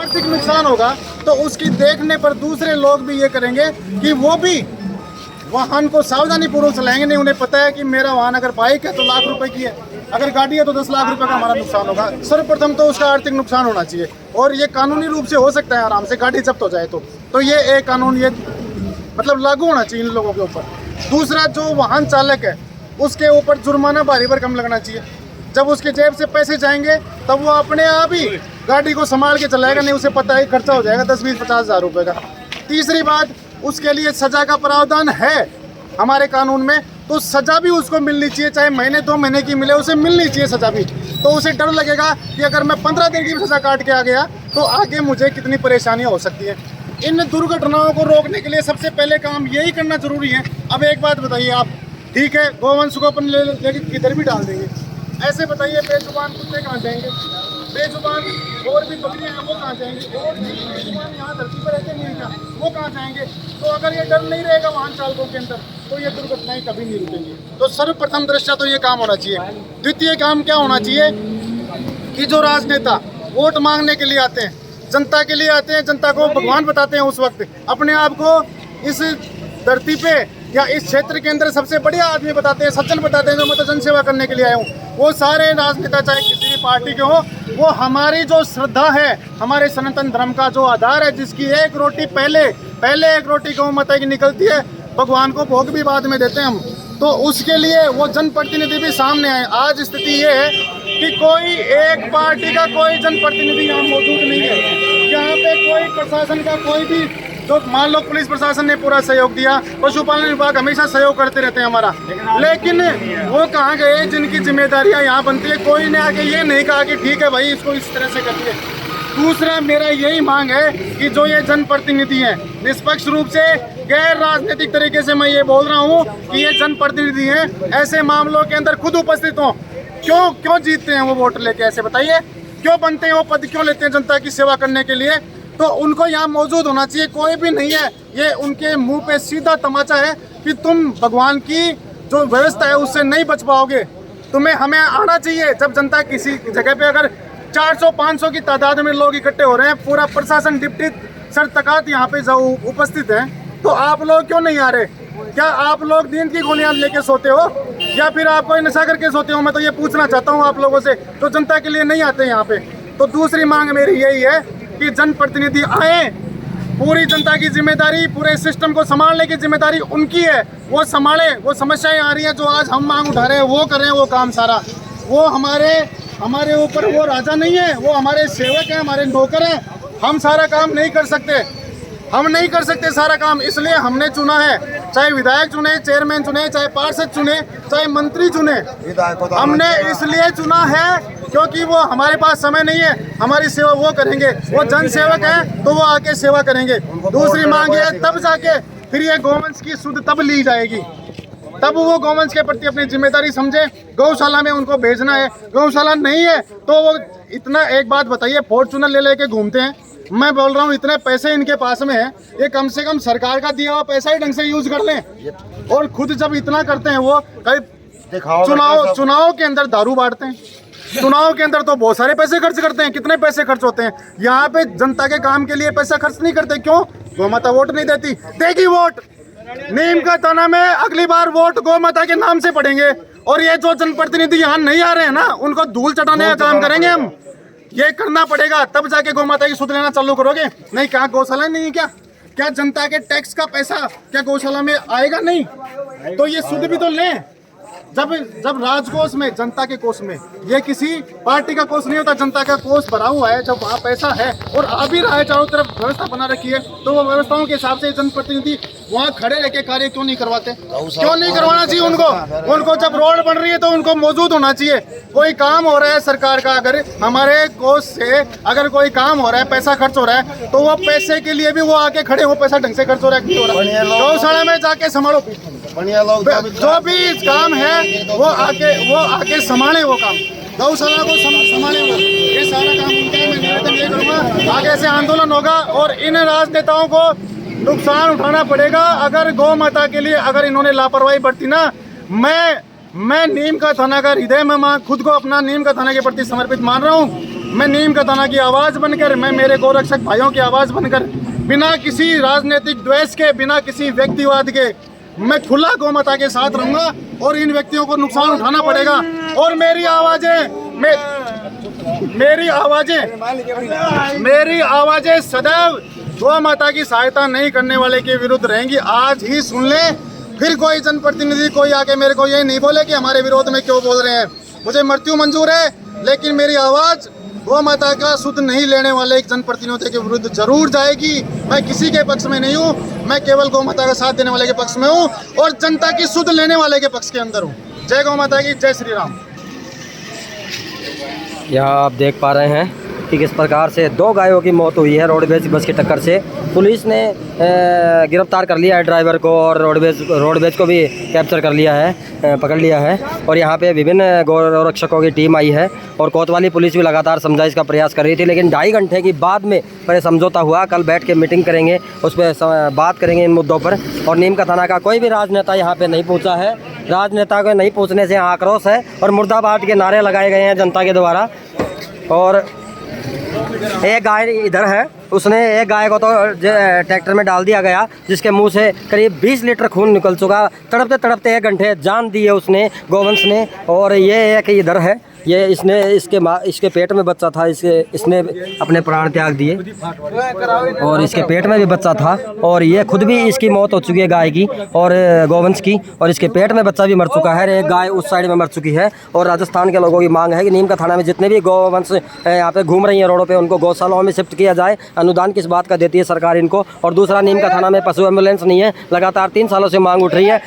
आर्थिक नुकसान होगा तो उसकी देखने पर दूसरे लोग भी ये करेंगे कि वो भी वाहन को सावधानी पूर्वक चलाएंगे। नहीं, उन्हें पता है कि मेरा वाहन अगर बाइक है तो लाख रुपए की है, अगर गाड़ी है तो 10 लाख रुपए का हमारा नुकसान होगा। सर्वप्रथम तो उसका आर्थिक नुकसान होना चाहिए और ये कानूनी रूप से हो सकता है आराम से, गाड़ी जब्त हो जाए तो ये एक कानून ये मतलब लागू होना चाहिए इन लोगों के ऊपर। दूसरा, जो वाहन चालक है उसके ऊपर जुर्माना भारी भरकम लगना चाहिए। जब उसके जेब से पैसे जाएंगे तब वो अपने आप ही गाड़ी को संभाल के चलाएगा, नहीं उसे पता है खर्चा हो जाएगा 10, 20, 50 हज़ार रुपये का। तीसरी बात, उसके लिए सजा का प्रावधान है हमारे कानून में, तो सजा भी उसको मिलनी चाहिए, चाहे महीने 2 महीने की मिले, उसे मिलनी चाहिए सजा भी। तो उसे डर लगेगा कि अगर मैं 15 दिन की सजा काट के आ गया तो आगे मुझे कितनी परेशानी हो सकती है। इन दुर्घटनाओं को रोकने के लिए सबसे पहले काम यही करना जरूरी है। अब एक बात बताइए आप, ठीक है गोवंश को अपन लेके किधर भी डाल देंगे, ऐसे बताइए बेजुबान कुत्ते कहाँ जाएंगे, बेजुबान और भी बकरियां हैं वो कहाँ जाएंगे, और बेजुबान यहाँ धरती पर रहते नहीं हैं क्या, वो कहाँ जाएंगे। तो अगर ये डर नहीं रहेगा वाहन चालकों के अंदर तो ये दुर्घटनाएं कभी नहीं रुकेंगी। तो सर्वप्रथम दृष्टया तो ये काम होना चाहिए। द्वितीय काम क्या होना चाहिए कि जो राजनेता वोट मांगने के लिए आते हैं, जनता के लिए आते हैं, जनता को भगवान बताते हैं, उस वक्त अपने आप को इस धरती पे या इस क्षेत्र के अंदर सबसे बढ़िया आदमी बताते हैं, सज्जन बताते हैं, जो मैं तो जन सेवा करने के लिए आया हूँ। वो सारे राजनेता चाहे किसी भी पार्टी के हो, वो हमारी जो श्रद्धा है, हमारे सनातन धर्म का जो आधार है, जिसकी एक रोटी पहले एक रोटी गौ माता की निकलती है, भगवान को भोग भी बाद में देते हैं हम, तो उसके लिए वो जनप्रतिनिधि भी सामने आए। आज स्थिति ये है कि कोई एक पार्टी का कोई जनप्रतिनिधि यहाँ मौजूद नहीं है। यहाँ पे कोई प्रशासन का कोई भी, तो मान लो पुलिस प्रशासन ने पूरा सहयोग दिया, पशुपालन विभाग हमेशा सहयोग करते रहते हैं हमारा, लेकिन वो कहाँ गए जिनकी जिम्मेदारियां यहाँ बनती है। कोई ने आके ये नहीं कहा कि ठीक है भाई इसको इस तरह से करिए। दूसरा, मेरा यही मांग है कि जो ये जनप्रतिनिधि हैं, निष्पक्ष रूप से गैर राजनीतिक तरीके से मैं ये बोल रहा हूँ कि ये जनप्रतिनिधि हैं, ऐसे मामलों के अंदर खुद उपस्थित हों। क्यों जीतते हैं वो वोट लेके, ऐसे बताइए, क्यों बनते हैं वो पद, क्यों लेते हैं जनता की सेवा करने के लिए, तो उनको यहाँ मौजूद होना चाहिए। कोई भी नहीं है, ये उनके मुंह पे सीधा तमाचा है कि तुम भगवान की जो व्यवस्था है उससे नहीं बच पाओगे, तुम्हें हमें आना चाहिए। जब जनता किसी जगह पे अगर 400-500 की तादाद में लोग इकट्ठे हो रहे हैं, पूरा प्रशासन डिप्टी सरतकात यहाँ पे उपस्थित है, तो आप लोग क्यों नहीं आ रहे? क्या आप लोग नींद की गोलियां लेके सोते हो या फिर आप कोई नशा करके सोते हो? मैं तो ये पूछना चाहता हूँ आप लोगों से, तो जनता के लिए नहीं आते यहाँ पे। तो दूसरी मांग मेरी यही है कि जनप्रतिनिधि आए, पूरी जनता की जिम्मेदारी, पूरे सिस्टम को संभालने की जिम्मेदारी उनकी है, वो संभाले। वो समस्याएं आ रही हैं जो आज हम मांग उठा रहे हैं, वो करें वो काम सारा। वो हमारे ऊपर वो राजा नहीं है, वो हमारे सेवक हैं, हमारे नौकर हैं। हम सारा काम नहीं कर सकते, हम नहीं कर सकते सारा काम, इसलिए हमने चुना है, चाहे विधायक चुने, चेयरमैन चुने, चाहे पार्षद चुने, चाहे मंत्री चुने, हमने इसलिए चुना है क्योंकि वो हमारे पास समय नहीं है, हमारी सेवा वो करेंगे, वो जन सेवक है तो वो आके सेवा करेंगे। दूसरी मांग है तब जाके फिर ये गौवंश की शुद्ध तब ली जाएगी, तब वो गौवंश के प्रति अपनी जिम्मेदारी समझे, गौशाला में उनको भेजना है। गौशाला नहीं है तो वो इतना, एक बात बताइए, फॉर्च्यूनर ले लेके घूमते हैं, मैं बोल रहा हूँ इतने पैसे इनके पास में है, ये कम से कम सरकार का दिया हुआ पैसा ही ढंग से यूज कर लें। और खुद जब इतना करते हैं, वो कई चुनाव के अंदर दारू बांटते हैं, चुनाव के अंदर तो बहुत सारे पैसे खर्च करते हैं। कितने पैसे खर्च होते हैं? यहाँ पे जनता के काम के लिए पैसा खर्च नहीं करते। क्यों? गौ माता वोट नहीं देती, देगी वोट। नीम का थाना में अगली बार वोट गौ माता के नाम से पड़ेंगे, और ये जो जनप्रतिनिधि यहाँ नहीं आ रहे हैं ना, उनको धूल चटाने का काम करेंगे हम। ये करना पड़ेगा, तब जाके गौ माता की सुध लेना चालू करोगे। नहीं, क्या गौशाला नहीं है क्या जनता के टैक्स का पैसा क्या गौशाला में आएगा? नहीं, तो ये सुध भी तो लें। जब राजकोष में, जनता के कोष में, ये किसी पार्टी का कोष नहीं होता, जनता का कोष भरा हुआ है, जब वहाँ पैसा है और आ भी रहा है, चारों तरफ व्यवस्था बना रखी है, तो वो व्यवस्थाओं के हिसाब से जनप्रतिनिधि वहाँ खड़े रह के कार्य क्यों नहीं करवाते? क्यों नहीं करवाना चाहिए उनको? जब रोड बन रही है तो उनको मौजूद होना चाहिए। कोई काम हो रहा है सरकार का, अगर हमारे कोष से अगर कोई काम हो रहा है, पैसा खर्च हो रहा है, तो वो पैसे के लिए भी वो आके खड़े हो, पैसा ढंग से खर्च हो रहा है, नहीं हो रहा है, गौशाला में जाके संभालो। जो भी काम है वो आके संभाले, वो काम गौशाला को संभाले, वो ये सारा काम उनका है। मैं निवेदन ये करूँगा, आगे से आंदोलन होगा और इन राजनेताओं को नुकसान उठाना पड़ेगा। अगर गौ माता के लिए अगर इन्होंने लापरवाही बरती ना, मैं नीम का थाना का हृदय में खुद को अपना नीम का थाना के प्रति समर्पित मान रहा हूँ। मैं नीम का तना की आवाज़ बनकर, मैं मेरे गौरक्षक भाइयों की आवाज़ बनकर, बिना किसी राजनीतिक द्वेष के, बिना किसी व्यक्तिवाद के, मैं खुला गौमाता के साथ रहूँगा और इन व्यक्तियों को नुकसान उठाना पड़ेगा। और मेरी आवाज़ें सदैव गौ माता की सहायता नहीं करने वाले के विरुद्ध रहेंगी। आज ही सुन ले, फिर कोई जनप्रतिनिधि कोई आके मेरे को ये नहीं बोले कि हमारे विरोध में क्यों बोल रहे हैं। मुझे मृत्यु मंजूर है, लेकिन मेरी आवाज़ गौ माता का शुद्ध नहीं लेने वाले एक जनप्रतिनिधि के विरुद्ध जरूर जाएगी। मैं किसी के पक्ष में नहीं हूँ, मैं केवल गौ माता का साथ देने वाले के पक्ष में हूँ और जनता की शुद्ध लेने वाले के पक्ष के अंदर हूँ। जय गौ माता की, जय श्री राम। यहाँ आप देख पा रहे हैं कि किस प्रकार से 2 गायों की मौत हुई है रोडवेज बस की टक्कर से। पुलिस ने गिरफ्तार कर लिया है ड्राइवर को और रोडवेज को भी कैप्चर कर लिया है, पकड़ लिया है। और यहाँ पे विभिन्न गौरक्षकों की टीम आई है और कोतवाली पुलिस भी लगातार समझाइश का प्रयास कर रही थी, लेकिन 2.5 घंटे की बाद में पर समझौता हुआ। कल बैठ के मीटिंग करेंगे, उस पर बात करेंगे इन मुद्दों पर। और नीम का थाना का कोई भी राजनेता यहाँ पे नहीं पहुँचा है। राजनेता को नहीं पहुँचने से आक्रोश है और मुर्दाबाद के नारे लगाए गए हैं जनता के द्वारा। और एक गाय इधर है, उसने एक गाय को तो ट्रैक्टर में डाल दिया गया, जिसके मुंह से करीब 20 लीटर खून निकल चुका। तड़पते तड़पते 1 घंटे जान दी है उसने, गोवंश ने। और ये एक इधर है, ये इसके पेट में बच्चा था, इसने अपने प्राण त्याग दिए और इसके पेट में भी बच्चा था। और ये खुद भी, इसकी मौत हो चुकी है गाय की और गोवंश की, और इसके पेट में बच्चा भी मर चुका है। एक गाय उस साइड में मर चुकी है। और राजस्थान के लोगों की मांग है कि नीम का थाना में जितने भी गोवंश यहाँ पे घूम रही हैं रोडों पे, उनको गौशालाओं में शिफ्ट किया जाए। अनुदान किस बात का देती है सरकार इनको। और दूसरा, नीम का थाना में पशु एम्बुलेंस नहीं है, लगातार 3 सालों से मांग उठ रही है।